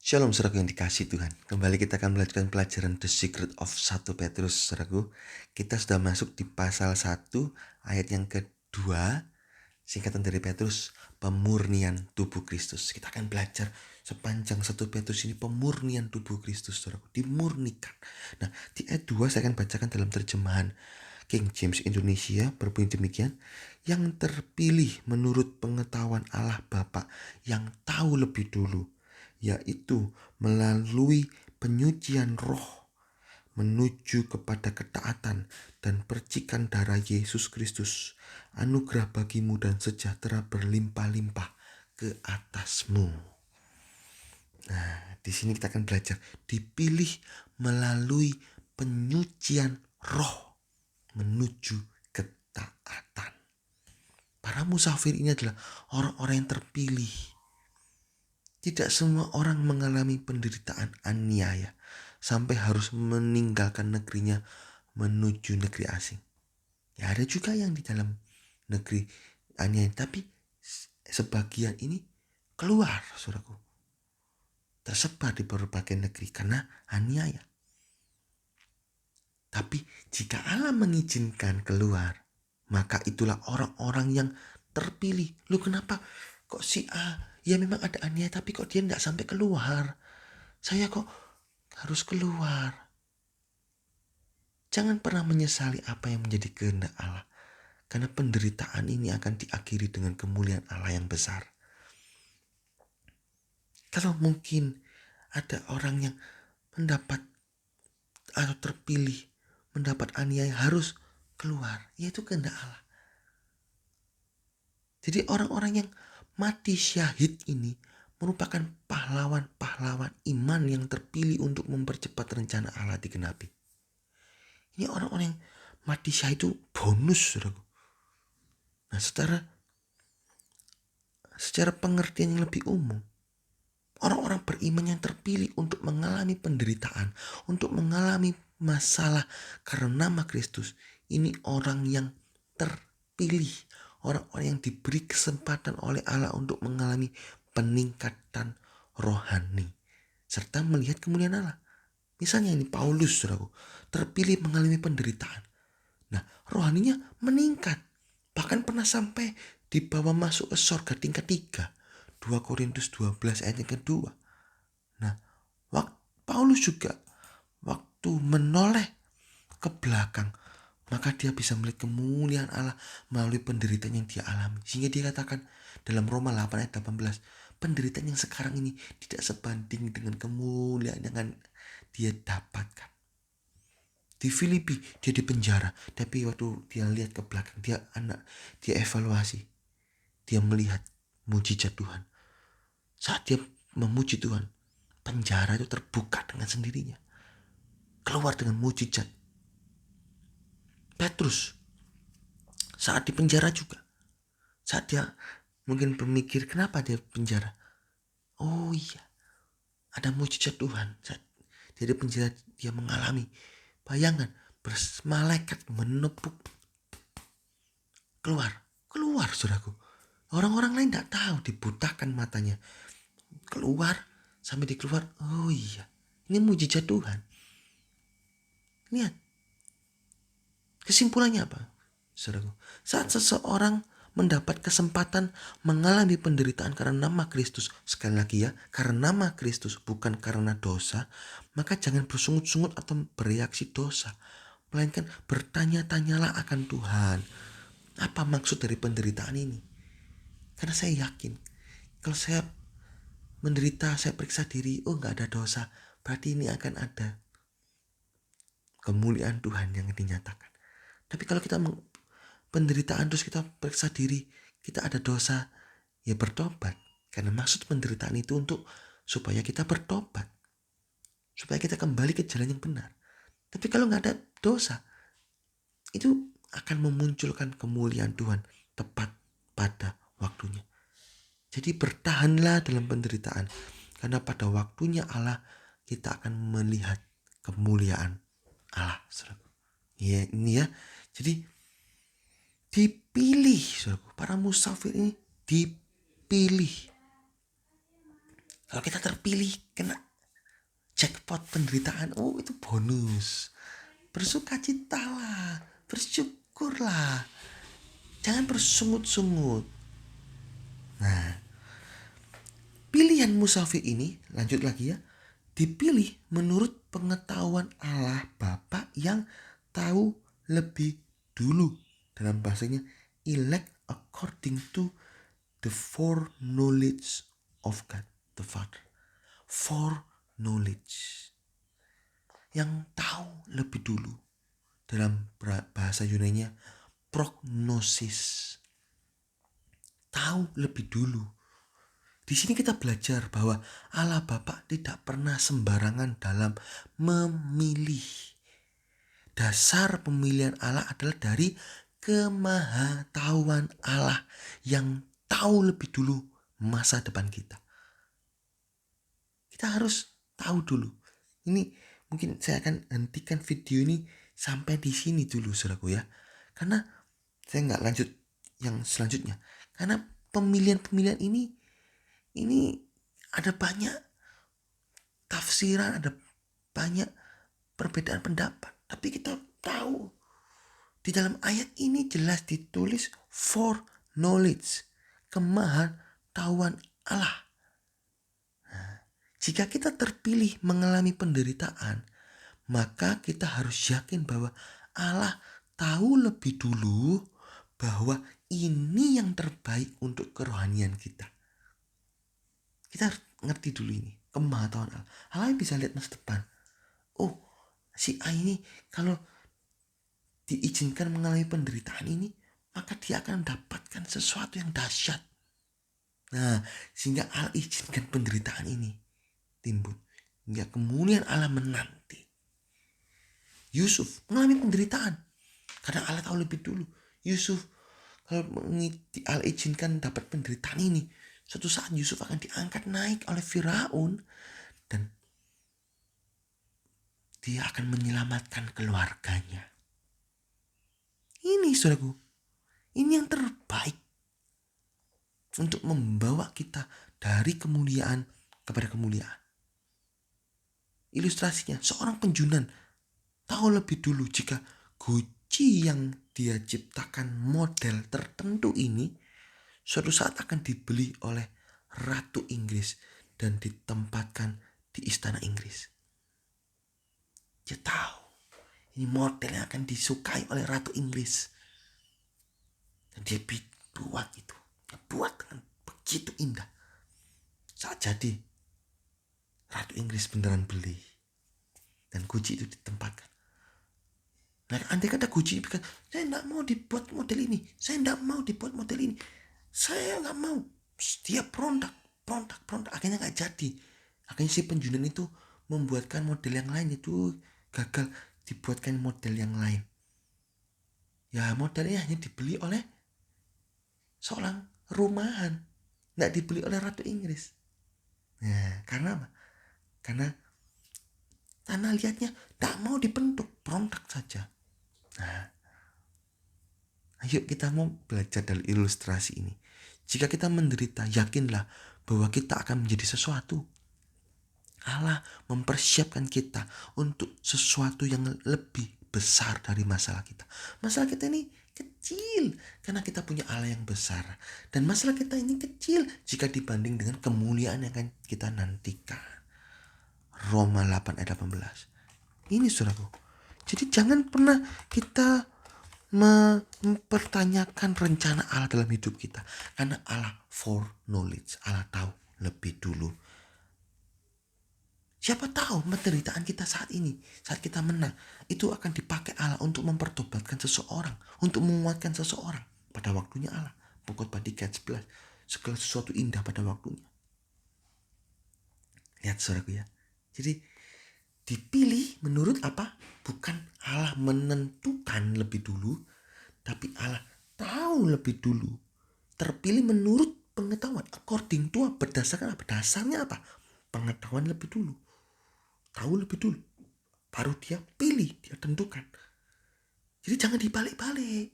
Shalom saudaraku yang dikasih Tuhan. Kembali kita akan melanjutkan pelajaran The Secret of 1 Petrus saudaraku. Kita sudah masuk di pasal 1 ayat yang kedua. Singkatan dari Petrus, pemurnian tubuh Kristus. Kita akan belajar sepanjang 1 Petrus ini pemurnian tubuh Kristus saudaraku. Dimurnikan. Nah di ayat 2 saya akan bacakan dalam terjemahan King James Indonesia berbunyi demikian. Yang terpilih menurut pengetahuan Allah Bapa yang tahu lebih dulu, yaitu melalui penyucian roh menuju kepada ketaatan dan percikan darah Yesus Kristus, anugerah bagimu dan sejahtera berlimpah-limpah ke atasmu. Nah, di sini kita akan belajar dipilih melalui penyucian roh menuju ketaatan. Para musafir ini adalah orang-orang yang terpilih. Tidak semua orang mengalami penderitaan aniaya sampai harus meninggalkan negerinya menuju negeri asing. Ya ada juga yang di dalam negeri aniaya, tapi sebagian ini keluar, saudaraku. Tersebar di berbagai negeri karena aniaya. Tapi jika Allah mengizinkan keluar, maka itulah orang-orang yang terpilih. Lu kenapa kok si A? Ya memang ada aniaya tapi kok dia tidak sampai keluar. Saya kok harus keluar. Jangan pernah menyesali apa yang menjadi kehendak Allah. Karena penderitaan ini akan diakhiri dengan kemuliaan Allah yang besar. Kalau mungkin ada orang yang mendapat atau terpilih mendapat aniaya harus keluar, yaitu kehendak Allah. Jadi orang-orang yang mati syahid ini merupakan pahlawan-pahlawan iman yang terpilih untuk mempercepat rencana Allah digenapi. Ini orang-orang yang mati syahid itu bonus, saudaraku. Nah, secara pengertian yang lebih umum, orang-orang beriman yang terpilih untuk mengalami penderitaan, untuk mengalami masalah karena nama Kristus, ini orang yang terpilih, orang-orang yang diberi kesempatan oleh Allah untuk mengalami peningkatan rohani serta melihat kemuliaan Allah. Misalnya ini Paulus, saudaraku, terpilih mengalami penderitaan. Nah, rohaninya meningkat. Bahkan pernah sampai dibawa masuk ke surga tingkat 3. 2 Korintus 12 ayat yang kedua. Nah, Paulus juga waktu menoleh ke belakang, maka dia bisa melihat kemuliaan Allah melalui penderitaan yang dia alami. Sehingga dia katakan dalam Roma 8 ayat 18, penderitaan yang sekarang ini tidak sebanding dengan kemuliaan yang dia dapatkan. Di Filipi dia di penjara, tapi waktu dia lihat ke belakang, dia evaluasi, dia melihat mujizat Tuhan. Saat dia memuji Tuhan, penjara itu terbuka dengan sendirinya, keluar dengan mujizat. Petrus saat di penjara juga, saat dia mungkin berpikir kenapa dia penjara, oh iya, ada mujizat Tuhan. Saat dia di penjara, dia mengalami, bayangan, malaikat menepuk, keluar saudaraku. Orang-orang lain tidak tahu, dibutakan matanya, keluar sampai dikeluar. Oh iya, ini mujizat Tuhan. Lihat, kesimpulannya apa, saudaraku? Saat seseorang mendapat kesempatan mengalami penderitaan karena nama Kristus, sekali lagi ya, karena nama Kristus, bukan karena dosa, maka jangan bersungut-sungut atau bereaksi dosa, melainkan bertanya-tanyalah akan Tuhan. Apa maksud dari penderitaan ini? Karena saya yakin, kalau saya menderita, saya periksa diri, oh nggak ada dosa, berarti ini akan ada kemuliaan Tuhan yang dinyatakan. Tapi kalau kita penderitaan terus kita periksa diri, kita ada dosa, ya bertobat. Karena maksud penderitaan itu untuk supaya kita bertobat, supaya kita kembali ke jalan yang benar. Tapi kalau nggak ada dosa, itu akan memunculkan kemuliaan Tuhan tepat pada waktunya. Jadi bertahanlah dalam penderitaan, karena pada waktunya Allah kita akan melihat kemuliaan Allah. Ya, ini ya. Jadi dipilih, saudaraku. Para musafir ini dipilih. Kalau kita terpilih kena jackpot penderitaan, oh itu bonus. Bersukacitalah, bersyukurlah. Jangan bersungut-sungut. Nah, pilihan musafir ini, lanjut lagi ya, dipilih menurut pengetahuan Allah Bapa yang tahu lebih dulu. Dalam bahasanya, elect according to the foreknowledge of God the Father. Foreknowledge. Yang tahu lebih dulu. Dalam bahasa Yunani-nya, prognosis. Tahu lebih dulu. Di sini kita belajar bahwa Allah Bapa tidak pernah sembarangan dalam memilih. Dasar pemilihan Allah adalah dari kemahatauan Allah yang tahu lebih dulu masa depan kita. Kita harus tahu dulu. Ini mungkin saya akan hentikan video ini sampai di sini dulu, saudaraku ya. Karena saya nggak lanjut yang selanjutnya. Karena pemilihan-pemilihan ini ada banyak tafsiran, ada banyak perbedaan pendapat. Tapi kita tahu di dalam ayat ini jelas ditulis for knowledge, kemahatauan Allah. Nah, jika kita terpilih mengalami penderitaan, maka kita harus yakin bahwa Allah tahu lebih dulu bahwa ini yang terbaik untuk kerohanian kita. Kita harus ngerti dulu ini, kemahatauan Allah. Allah bisa lihat masa depan. Oh, si A ini kalau diizinkan mengalami penderitaan ini, maka dia akan mendapatkan sesuatu yang dahsyat. Nah, sehingga Allah izinkan penderitaan ini timbul. Hingga kemudian Allah menanti. Yusuf mengalami penderitaan karena Allah tahu lebih dulu. Yusuf kalau Allah izinkan dapat penderitaan ini, suatu saat Yusuf akan diangkat naik oleh Firaun dan dia akan menyelamatkan keluarganya. Ini saudaraku, ini yang terbaik untuk membawa kita dari kemuliaan kepada kemuliaan. Ilustrasinya, seorang penjunan tahu lebih dulu jika Gucci yang dia ciptakan model tertentu ini suatu saat akan dibeli oleh Ratu Inggris dan ditempatkan di istana Inggris. Dia tahu ini model yang akan disukai oleh Ratu Inggris. Dan dia buat itu. Dia buat dengan begitu indah. Saat jadi, Ratu Inggris beneran beli. Dan Gucci itu ditempatkan. Nah, andai kata Gucci bilang, saya tidak mau dibuat model ini. Saya tidak mau dibuat model ini. Saya nggak mau. Dia berontak. Akhirnya nggak jadi. Akhirnya si penjunan itu membuatkan model yang lain, itu gagal dibuatkan model yang lain. Ya modelnya hanya dibeli oleh seorang rumahan, nggak dibeli oleh Ratu Inggris. Nah, karena apa? Karena lihatnya tak mau dibentuk, berontak saja. Nah, ayo kita mau belajar dari ilustrasi ini. Jika kita menderita, yakinlah bahwa kita akan menjadi sesuatu. Allah mempersiapkan kita untuk sesuatu yang lebih besar dari masalah kita. Masalah kita ini kecil karena kita punya Allah yang besar. Dan masalah kita ini kecil jika dibanding dengan kemuliaan yang akan kita nantikan. Roma 8 ayat 18. Ini saudaraku. Jadi jangan pernah kita mempertanyakan rencana Allah dalam hidup kita. Karena Allah foreknowledge. Allah tahu lebih dulu. Siapa tahu penderitaan kita saat ini, saat kita menang, itu akan dipakai Allah untuk mempertobatkan seseorang, untuk menguatkan seseorang pada waktunya Allah. Pengkhotbah 3 ayat 11. Segala sesuatu indah pada waktunya. Lihat saudaraku ya. Jadi dipilih menurut apa? Bukan Allah menentukan lebih dulu, tapi Allah tahu lebih dulu. Terpilih menurut pengetahuan. According to, berdasarkan apa? Dasarnya apa? Pengetahuan lebih dulu. Tahu lebih dulu. Baru dia pilih, dia tentukan. Jadi jangan dibalik-balik.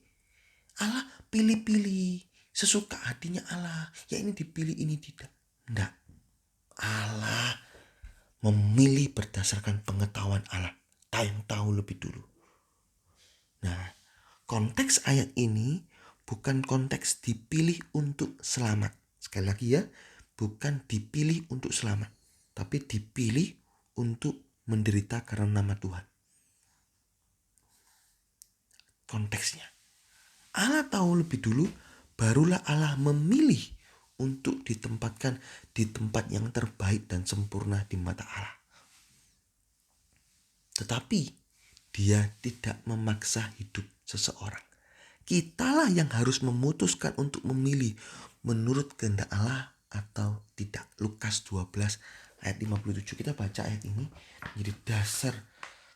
Allah pilih-pilih. Sesuka hatinya Allah. Ya ini dipilih, ini tidak. Enggak. Allah memilih berdasarkan pengetahuan Allah, yang tahu lebih dulu. Nah, konteks ayat ini bukan konteks dipilih untuk selamat. Sekali lagi ya, bukan dipilih untuk selamat, tapi dipilih untuk menderita karena nama Tuhan. Konteksnya, Allah tahu lebih dulu, barulah Allah memilih untuk ditempatkan di tempat yang terbaik dan sempurna di mata Allah. Tetapi dia tidak memaksa hidup seseorang. Kitalah yang harus memutuskan untuk memilih menurut kehendak Allah atau tidak. Lukas 12 ayat 57. Kita baca ayat ini menjadi dasar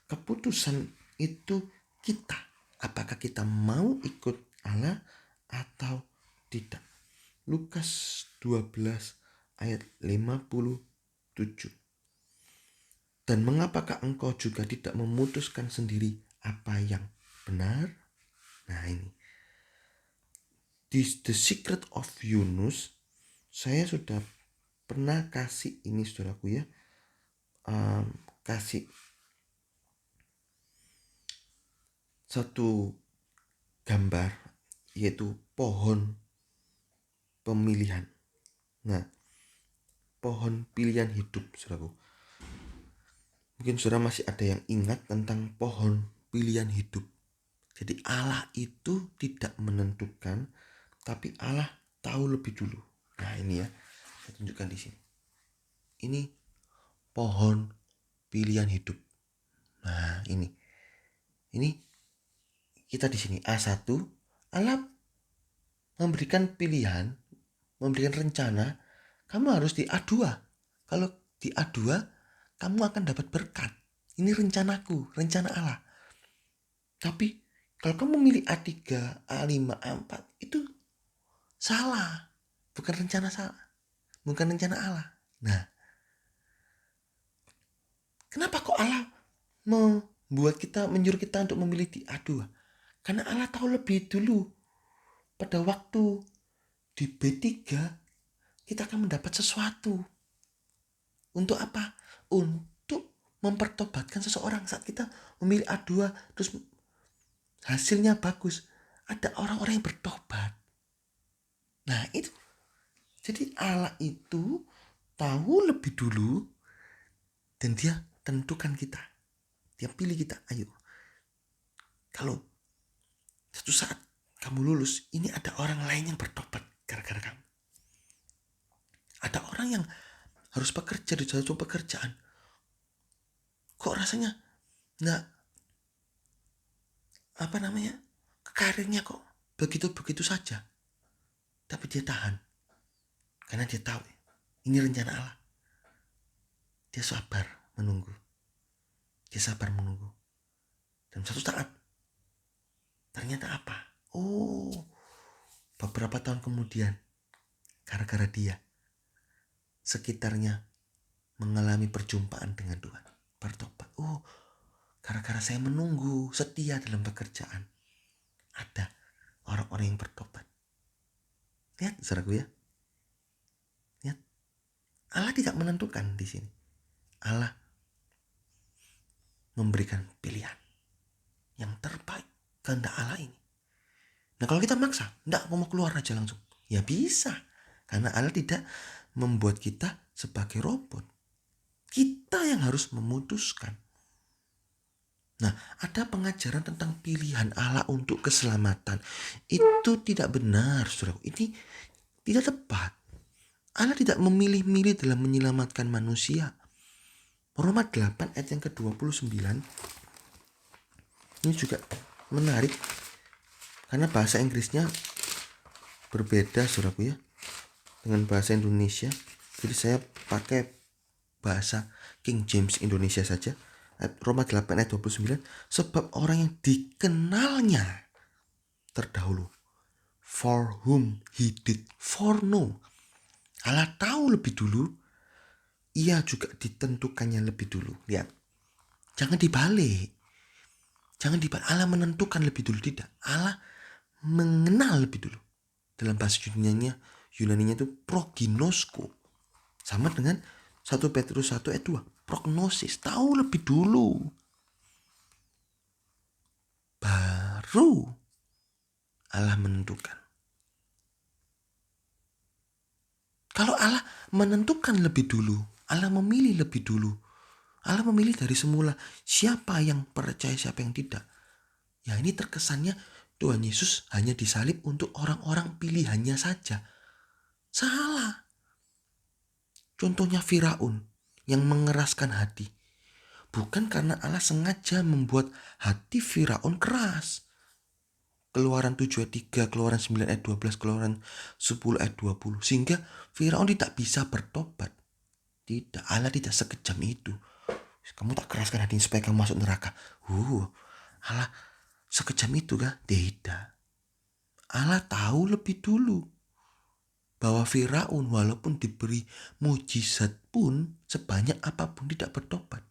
keputusan itu kita. Apakah kita mau ikut Allah atau tidak. Lukas 12 ayat 57. Dan mengapakah engkau juga tidak memutuskan sendiri apa yang benar? Nah ini. The Secret of Yunus, saya sudah pernah kasih ini saudaraku ya. Kasih satu gambar, yaitu pohon pemilihan. Nah, pohon pilihan hidup saudaraku. Mungkin saudara masih ada yang ingat tentang pohon pilihan hidup. Jadi Allah itu tidak menentukan, tapi Allah tahu lebih dulu. Nah ini ya, saya tunjukkan di sini. Ini pohon pilihan hidup. Nah ini kita di sini A1. Allah memberikan pilihan, memberikan rencana. Kamu harus di A2. Kalau di A2 kamu akan dapat berkat. Ini rencanaku, rencana Allah. Tapi kalau kamu milih A3, A5, A4 itu salah. Bukan rencana salah. Bukan rencana Allah. Nah, kenapa kok Allah menyuruh kita untuk memilih di A2? Karena Allah tahu lebih dulu. Pada waktu di B3 kita akan mendapat sesuatu. Untuk apa? Untuk mempertobatkan seseorang. Saat kita memilih A2 terus hasilnya bagus, ada orang-orang yang bertobat. Nah itu, jadi Allah itu tahu lebih dulu dan dia tentukan kita. Dia pilih kita. Ayo, kalau satu saat kamu lulus, ini ada orang lain yang bertobat gara-gara kamu. Ada orang yang harus bekerja di suatu pekerjaan, kok rasanya nggak karirnya kok begitu-begitu saja, tapi dia tahan karena dia tahu ini rencana Allah. Dia sabar menunggu, dan suatu saat ternyata apa? Beberapa tahun kemudian, gara-gara dia, sekitarnya mengalami perjumpaan dengan Tuhan, bertobat. Gara-gara saya menunggu setia dalam pekerjaan, ada orang-orang yang bertobat. Lihat saudaraku ya. Lihat. Allah tidak menentukan di sini. Allah memberikan pilihan yang terbaik kehendak Allah ini. Nah kalau kita maksa, enggak, mau keluar aja langsung. Ya bisa. Karena Allah tidak membuat kita sebagai robot. Kita yang harus memutuskan. Nah, ada pengajaran tentang pilihan Allah untuk keselamatan. Itu tidak benar, saudara. Ini tidak tepat. Allah tidak memilih-milih dalam menyelamatkan manusia. Roma 8 ayat yang ke-29. Ini juga menarik. Karena bahasa Inggrisnya berbeda, saudaraku ya, dengan bahasa Indonesia. Jadi saya pakai bahasa King James Indonesia saja. Roma 8 ayat 29. Sebab orang yang dikenalnya terdahulu, for whom he did foreknow. Allah tahu lebih dulu, ia juga ditentukannya lebih dulu. Lihat, jangan dibalik. Allah menentukan lebih dulu, tidak. Allah mengenal lebih dulu. Dalam bahasa Yunaninya itu proginosko. Sama dengan 1 Petrus 1 ayat 2. Prognosis, tahu lebih dulu. Baru Allah menentukan. Kalau Allah menentukan lebih dulu, Allah memilih lebih dulu. Allah memilih dari semula siapa yang percaya, siapa yang tidak. Ya ini terkesannya Tuhan Yesus hanya disalib untuk orang-orang pilihannya saja. Salah. Contohnya Firaun yang mengeraskan hati. Bukan karena Allah sengaja membuat hati Firaun keras. Keluaran 7 ayat 3, Keluaran 9 ayat 12, Keluaran 10 ayat 20. Sehingga Firaun tidak bisa bertobat. Tidak, Allah tidak sekejam itu. Kamu tak keraskan hatinya supaya kamu masuk neraka. Allah sekejam itu kah? Tidak. Allah tahu lebih dulu bahwa Firaun walaupun diberi mujizat pun sebanyak apapun tidak bertobat.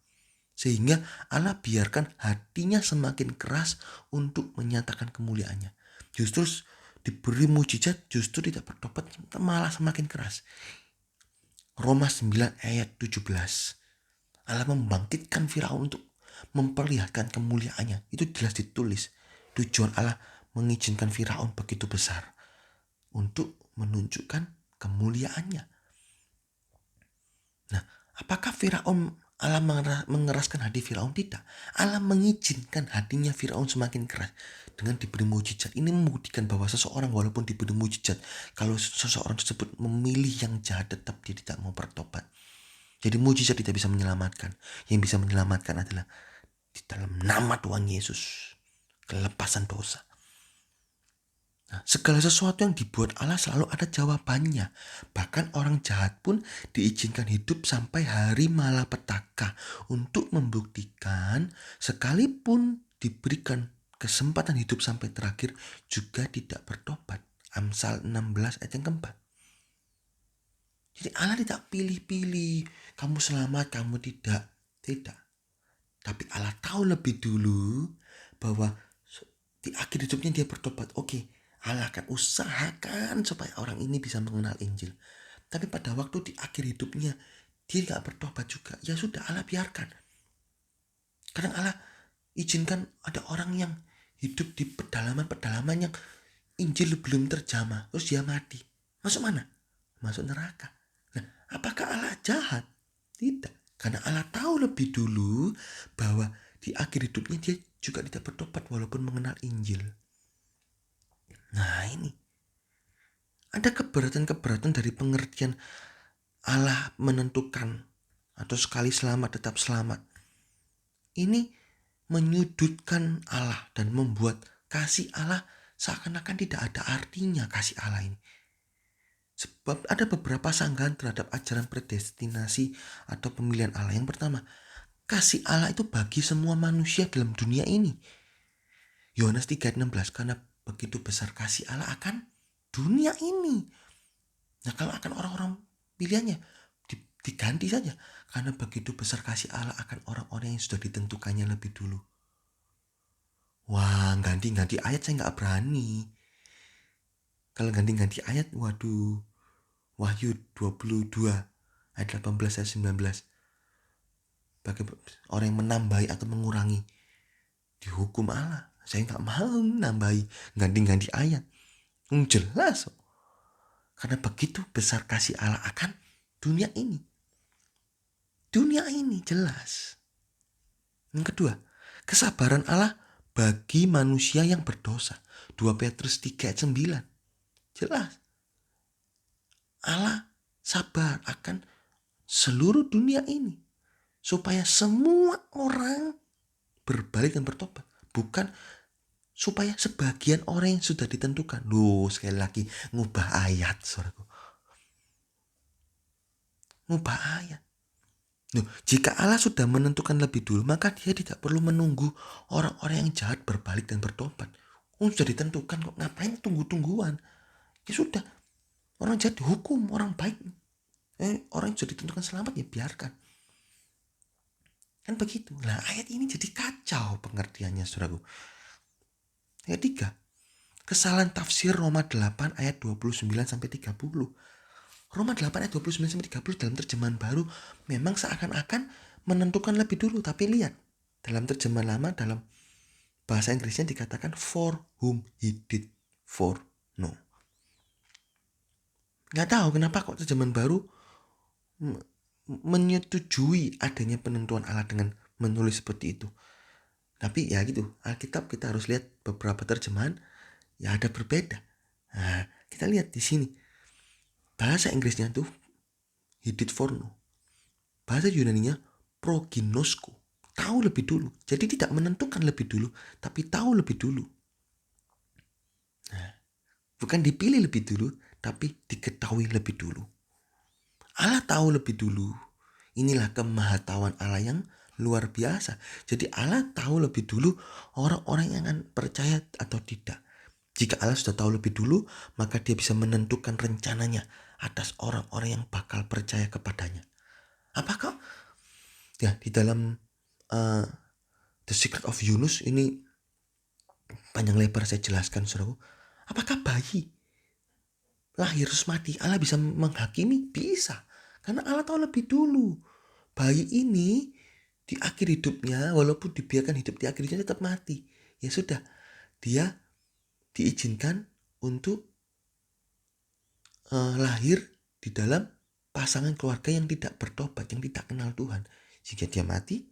Sehingga Allah biarkan hatinya semakin keras untuk menyatakan kemuliaannya. Justru diberi mujizat justru tidak bertobat, malah semakin keras. Roma 9 ayat 17. Allah membangkitkan Firaun untuk memperlihatkan kemuliaannya. Itu jelas ditulis. Tujuan Allah mengizinkan Firaun begitu besar untuk menunjukkan kemuliaannya. Nah, apakah Firaun Allah mengeraskan hati Firaun? Tidak. Allah mengizinkan hatinya Firaun semakin keras dengan diberi mujizat. Ini membuktikan bahwa seseorang walaupun diberi mujizat, kalau seseorang tersebut memilih yang jahat, tetap dia tidak mau bertobat. Jadi mujizat tidak bisa menyelamatkan. Yang bisa menyelamatkan adalah di dalam nama Tuhan Yesus, kelepasan dosa. Nah, segala sesuatu yang dibuat Allah selalu ada jawabannya. Bahkan orang jahat pun diizinkan hidup sampai hari malapetaka untuk membuktikan sekalipun diberikan kesempatan hidup sampai terakhir juga tidak bertobat. Amsal 16 ayat yang keempat. Jadi Allah tidak pilih-pilih, kamu selamat, kamu tidak. Tidak. Tapi Allah tahu lebih dulu bahwa di akhir hidupnya dia bertobat. Oke, Allah akan usahakan supaya orang ini bisa mengenal Injil. Tapi pada waktu di akhir hidupnya dia tidak bertobat juga. Ya sudah, Allah biarkan. Kadang Allah izinkan ada orang yang hidup di pedalaman-pedalaman yang Injil belum terjamah. Terus dia mati. Masuk mana? Masuk neraka. Nah, apakah Allah jahat? Tidak. Karena Allah tahu lebih dulu bahwa di akhir hidupnya dia juga tidak bertobat walaupun mengenal Injil. Nah ini. Ada keberatan-keberatan dari pengertian Allah menentukan atau sekali selamat tetap selamat. Ini menyudutkan Allah dan membuat kasih Allah seakan-akan tidak ada artinya kasih Allah ini. Sebab ada beberapa sanggahan terhadap ajaran predestinasi atau pemilihan Allah. Yang pertama, kasih Allah itu bagi semua manusia dalam dunia ini. Yohanes 3:16, karena begitu besar kasih Allah akan dunia ini. Nah, kalau akan orang-orang pilihannya diganti saja, karena begitu besar kasih Allah akan orang-orang yang sudah ditentukannya lebih dulu. Wah, ganti-ganti ayat saya nggak berani. Kalau ganti-ganti ayat, waduh. Wahyu 22 ayat 18 ayat 19. Bagi orang yang menambahi atau mengurangi, dihukum Allah. Saya nggak mau nambahi, ganti-ganti ayat. Jelas. Karena begitu besar kasih Allah akan dunia ini. Dunia ini jelas. Yang kedua, kesabaran Allah bagi manusia yang berdosa. 2 Petrus 3 ayat 9. Jelas. Allah sabar akan seluruh dunia ini. Supaya semua orang berbalik dan bertobat. Bukan supaya sebagian orang yang sudah ditentukan. Loh, sekali lagi ngubah ayat, saudaraku. Ngubah ayat. Loh, jika Allah sudah menentukan lebih dulu, maka dia tidak perlu menunggu orang-orang yang jahat berbalik dan bertobat. Sudah ditentukan kok, ngapain tunggu-tungguan? Ya sudah, orang jahat dihukum, orang baik. Orang yang sudah ditentukan selamat ya biarkan. Kan begitu. Nah, ayat ini jadi kacau pengertiannya, saudaraku. Ayat 3. Kesalahan tafsir Roma 8 ayat 29-30. Roma 8 ayat 29-30 dalam terjemahan baru memang seakan-akan menentukan lebih dulu. Tapi lihat, dalam terjemahan lama, dalam bahasa Inggrisnya dikatakan for whom he did foreknow. Nggak tahu kenapa kok terjemahan baru menyetujui adanya penentuan Allah dengan menulis seperti itu. Tapi ya gitu, Alkitab kita harus lihat beberapa terjemahan ya ada berbeda. Nah, kita lihat di sini. Bahasa Inggrisnya tuh he did foreknow. Bahasa Yunaninya proginosko. Tahu lebih dulu. Jadi tidak menentukan lebih dulu, tapi tahu lebih dulu. Nah, bukan dipilih lebih dulu, tapi diketahui lebih dulu. Allah tahu lebih dulu. Inilah kemahatauan Allah yang luar biasa. Jadi Allah tahu lebih dulu orang-orang yang akan percaya atau tidak. Jika Allah sudah tahu lebih dulu, maka dia bisa menentukan rencananya atas orang-orang yang bakal percaya kepadanya. Apakah ya di dalam The Secret of Yunus ini panjang lebar saya jelaskan, saudaraku. Apakah bayi lahir terus mati Allah bisa menghakimi? Bisa, karena Allah tahu lebih dulu. Bayi ini di akhir hidupnya, walaupun dibiarkan hidup di akhir hidupnya tetap mati. Ya sudah, dia diizinkan untuk lahir di dalam pasangan keluarga yang tidak bertobat, yang tidak kenal Tuhan. Jika dia mati,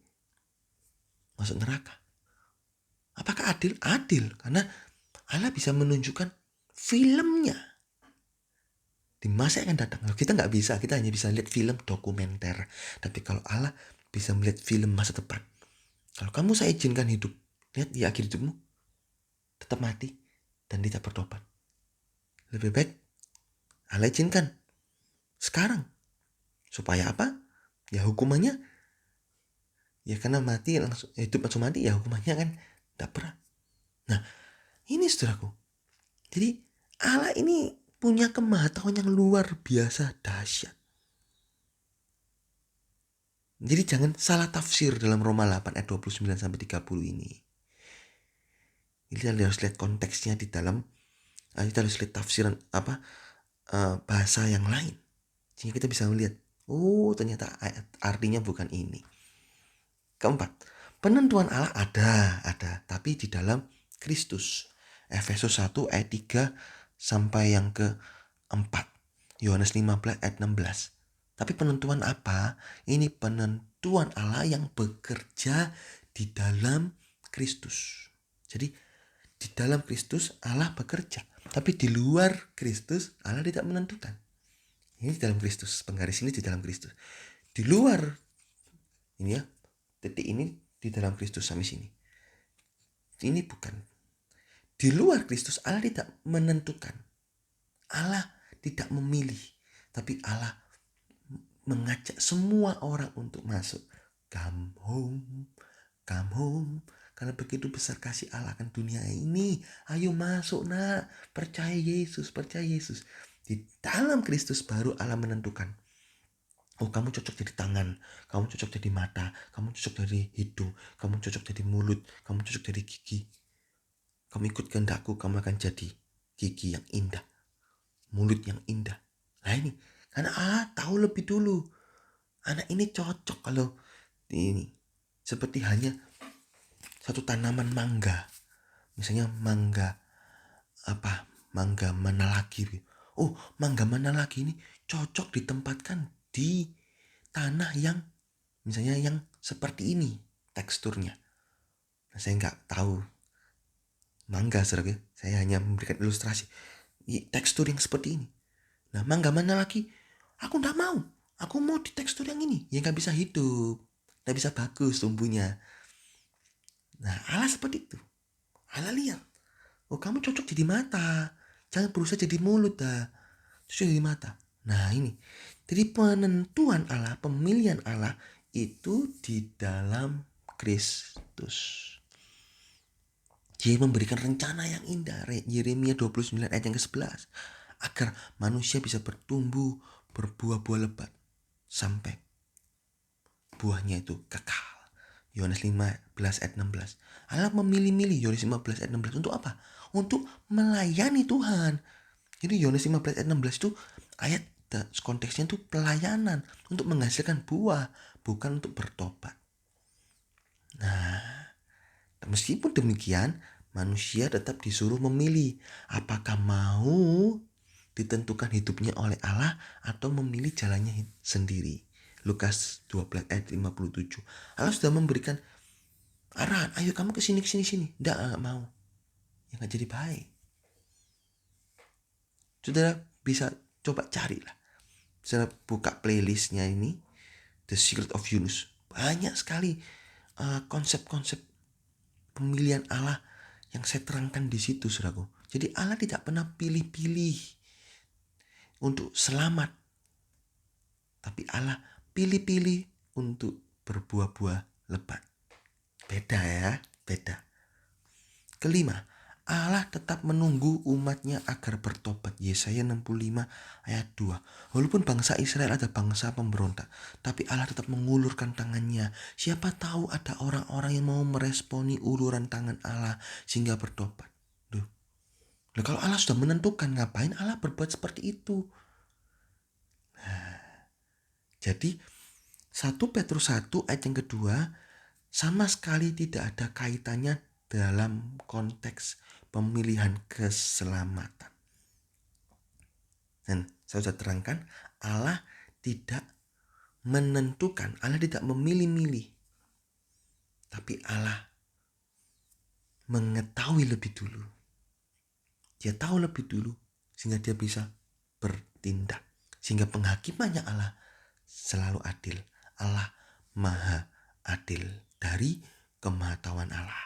masuk neraka. Apakah adil? Adil, karena Allah bisa menunjukkan filmnya di masa yang akan datang. Kita nggak bisa, kita hanya bisa lihat film dokumenter. Tapi kalau Allah bisa melihat film masa depan. Kalau kamu saya izinkan hidup, lihat di akhir hidupmu tetap mati dan tidak bertobat. Lebih baik Allah izinkan sekarang. Supaya apa? Ya hukumannya, ya karena mati langsung, hidup langsung mati, ya hukumannya kan tidak berat. Nah, ini saudaraku. Jadi Allah ini punya kemahatauan yang luar biasa dahsyat. Jadi jangan salah tafsir dalam Roma 8 ayat 29-30 ini. Kita harus lihat konteksnya di dalam, kita harus lihat tafsiran bahasa yang lain. Sehingga kita bisa melihat, oh ternyata artinya bukan ini. Keempat, penentuan Allah ada, tapi di dalam Kristus. Efesus 1 ayat 3 sampai yang ke-4. Yohanes 15 ayat 16. Tapi penentuan apa? Ini penentuan Allah yang bekerja di dalam Kristus. Jadi di dalam Kristus Allah bekerja. Tapi di luar Kristus Allah tidak menentukan. Ini di dalam Kristus. Penggaris ini di dalam Kristus. Di luar ini ya, titik ini di dalam Kristus sampai sini. Ini bukan. Di luar Kristus Allah tidak menentukan. Allah tidak memilih. Tapi Allah mengajak semua orang untuk masuk. Come home, come home. Karena begitu besar kasih Allah akan dunia ini. Ayo masuk nak. Percaya Yesus, percaya Yesus. Di dalam Kristus baru Allah menentukan. Oh, kamu cocok jadi tangan, kamu cocok jadi mata, kamu cocok jadi hidung, kamu cocok jadi mulut, kamu cocok jadi gigi. Kamu ikut kehendakku, kamu akan jadi gigi yang indah, mulut yang indah. Nah ini, karena Allah tahu lebih dulu. Anak ini cocok kalau ini. Seperti hanya satu tanaman mangga. Misalnya mangga mana lagi. Oh, mangga mana lagi ini cocok ditempatkan di tanah yang misalnya yang seperti ini teksturnya. Nah, saya nggak tahu mangga, saudara. Saya hanya memberikan ilustrasi tekstur yang seperti ini. Nah, mangga mana lagi? Aku nggak mau. Aku mau di tekstur yang ini. Ya nggak bisa hidup, nggak bisa bagus tumbuhnya. Nah, Allah seperti itu. Allah lihat, oh kamu cocok jadi mata. Jangan berusaha jadi mulut dah. Cocok jadi mata. Nah ini. Jadi penentuan Allah, pemilihan Allah itu di dalam Kristus. Dia memberikan rencana yang indah. Yeremia 29 ayat yang ke-11. Agar manusia bisa bertumbuh, berbuah-buah lebat. Sampai buahnya itu kekal. Yohanes 15 ayat 16. Allah memilih-milih Yohanes 15 ayat 16 untuk apa? Untuk melayani Tuhan. Jadi Yohanes 15 ayat 16 itu ayat konteksnya itu pelayanan untuk menghasilkan buah, bukan untuk bertobat. Nah, meskipun demikian, manusia tetap disuruh memilih apakah mau ditentukan hidupnya oleh Allah atau memilih jalannya sendiri. Lukas 12 ayat 57. Allah sudah memberikan arahan, ayo kamu ke sini. Enggak mau. Ya nggak jadi baik. Saudara bisa coba carilah. Saudara buka playlistnya ini, The Secret of Yunus. Banyak sekali konsep-konsep pemilihan Allah yang saya terangkan di situ, saudaraku. Jadi Allah tidak pernah pilih-pilih untuk selamat. Tapi Allah pilih-pilih untuk berbuah-buah lebat. Beda ya, beda. Kelima, Allah tetap menunggu umatnya agar bertobat. Yesaya 65 ayat 2. Walaupun bangsa Israel ada bangsa pemberontak, tapi Allah tetap mengulurkan tangannya. Siapa tahu ada orang-orang yang mau meresponi uluran tangan Allah sehingga bertobat. Duh. Nah, kalau Allah sudah menentukan, ngapain Allah berbuat seperti itu? Jadi 1 Petrus 1 ayat yang kedua sama sekali tidak ada kaitannya dalam konteks pemilihan keselamatan. Dan saya sudah terangkan, Allah tidak menentukan, Allah tidak memilih-milih. Tapi Allah mengetahui lebih dulu. Dia tahu lebih dulu sehingga dia bisa bertindak. Sehingga penghakimannya Allah selalu adil. Allah maha adil dari kemahatauan Allah.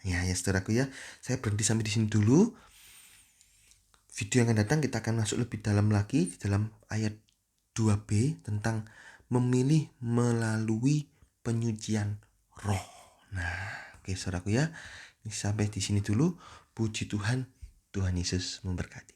Ya saudaraku ya, saya berhenti sampai di sini dulu. Video yang akan datang kita akan masuk lebih dalam lagi di dalam ayat 2b tentang memilih melalui penyucian roh. Nah, oke saudaraku ya, sampai di sini dulu. Puji Tuhan, Tuhan Yesus memberkati.